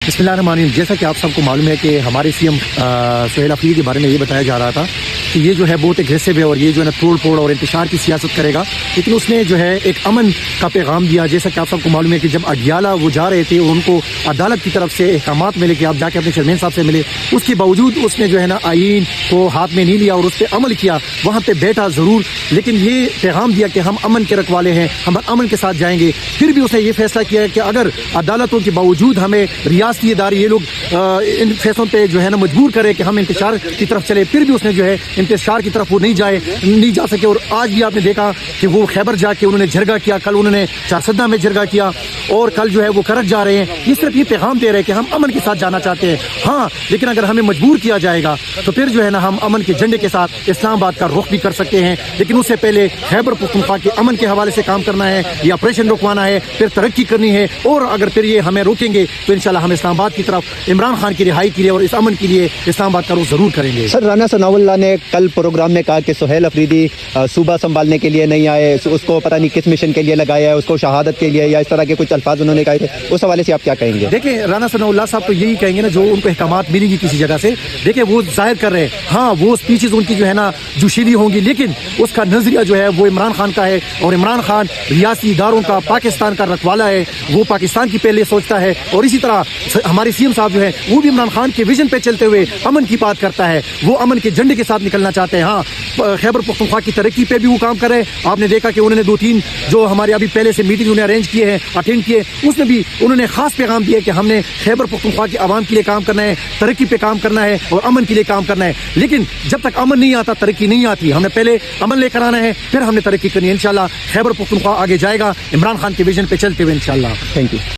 بسم اللہ الرحمن الرحیم. جیسا کہ آپ سب کو معلوم ہے کہ ہمارے سی ایم سہیل افریدی کے بارے میں یہ بتایا جا رہا تھا کہ یہ جو ہے بہت اگریسو ہے اور یہ جو ہے نا توڑ پھوڑ اور انتشار کی سیاست کرے گا، لیکن اس نے جو ہے ایک امن کا پیغام دیا. جیسا کہ آپ سب کو معلوم ہے کہ جب اڈیالہ وہ جا رہے تھے اور ان کو عدالت کی طرف سے احکامات ملے کہ آپ جا کے اپنے چیئرمین صاحب سے ملے، اس کے باوجود اس نے جو ہے نا آئین کو ہاتھ میں نہیں لیا اور اس پہ عمل کیا. وہاں پہ بیٹھا ضرور، لیکن یہ پیغام دیا کہ ہم امن کے رکھوالے ہیں، ہم امن کے ساتھ جائیں گے. پھر بھی اس نے یہ فیصلہ کیا ہے کہ اگر عدالتوں کے باوجود ہمیں ریاستی ادارے یہ لوگ ان فیصلوں پہ جو ہے نا مجبور کرے کہ ہم انتشار کی طرف چلے، پھر بھی اس نے جو ہے انتشار کی طرف وہ نہیں جا سکے. اور آج بھی آپ نے دیکھا کہ وہ خیبر جا کے انہوں نے جرگہ کیا، کل انہوں نے چارسدہ میں جرگہ کیا اور کل جو ہے وہ کرک جا رہے ہیں. یہ صرف یہ پیغام دے رہے ہیں کہ ہم امن کے ساتھ جانا چاہتے ہیں. ہاں، لیکن اگر ہمیں مجبور کیا جائے گا تو پھر جو ہے نا ہم امن کے جھنڈے کے ساتھ اسلام آباد کا رخ بھی کر سکتے ہیں. لیکن اس سے پہلے خیبر پختونخوا کے امن کے حوالے سے کام کرنا ہے، یہ آپریشن رکوانا ہے، پھر ترقی کرنی ہے. اور اگر پھر یہ ہمیں روکیں گے تو انشاءاللہ ہم اسلام آباد کی طرف عمران خان کی رہائی کے لیے اور اس امن کے لیے اسلام آباد کا رخ ضرور کریں گے. سر، رانا ثناء اللہ نے کل پروگرام میں کہا کہ سہیل افریدی صوبہ سنبھالنے کے لیے نہیں آئے، اس کو پتہ نہیں کس مشن کے لیے لگایا ہے، اس کو شہادت کے لیے، یا اس طرح کے کچھ الفاظ انہوں نے کہے تھے. اس حوالے سے آپ کیا کہیں گے؟ دیکھیں، رانا ثناء اللہ صاحب تو یہی کہیں گے نا جو ان کو احکامات ملیں گی کسی جگہ سے. دیکھیں، وہ ظاہر کر رہے ہیں، ہاں وہ اسپیچز ان کی جو ہے نا جوشیلی ہوں گی، لیکن اس کا نظریہ جو ہے وہ عمران خان کا ہے. اور عمران خان ریاستی اداروں کا، پاکستان کا رکھوالا ہے، وہ پاکستان کی پہلے سوچتا ہے. اور اسی طرح ہمارے سی ایم صاحب جو ہے وہ بھی عمران خان کے ویژن پہ چلتے ہوئے امن کی بات کرتا ہے، وہ امن کے جھنڈے کے ساتھ نکلنا چاہتے ہیں. ہاں، خیبر پختونخوا کی ترقی پہ بھی وہ کام کر رہے ہیں. آپ نے دیکھا کہ انہوں نے 2-3 جو ہمارے ابھی پہلے سے میٹنگ انہیں ارینج کیے ہیں، اٹینڈ کیے، اس میں بھی انہوں نے خاص پیغام دیا کہ ہم نے خیبر پختونخوا کے عوام کے لیے کام کرنا ہے، ترقی پہ کام کرنا ہے اور امن کے لیے کام کرنا ہے. لیکن جب تک امن نہیں آتا ترقی نہیں آتی. ہم نے پہلے امن لے کر آنا ہے، پھر ہم نے ترقی کرنی ہے. انشاءاللہ خیبر پختونخوا آگے جائے گا عمران خان کے ویژن پہ چلتے ہوئے انشاءاللہ. Thank you.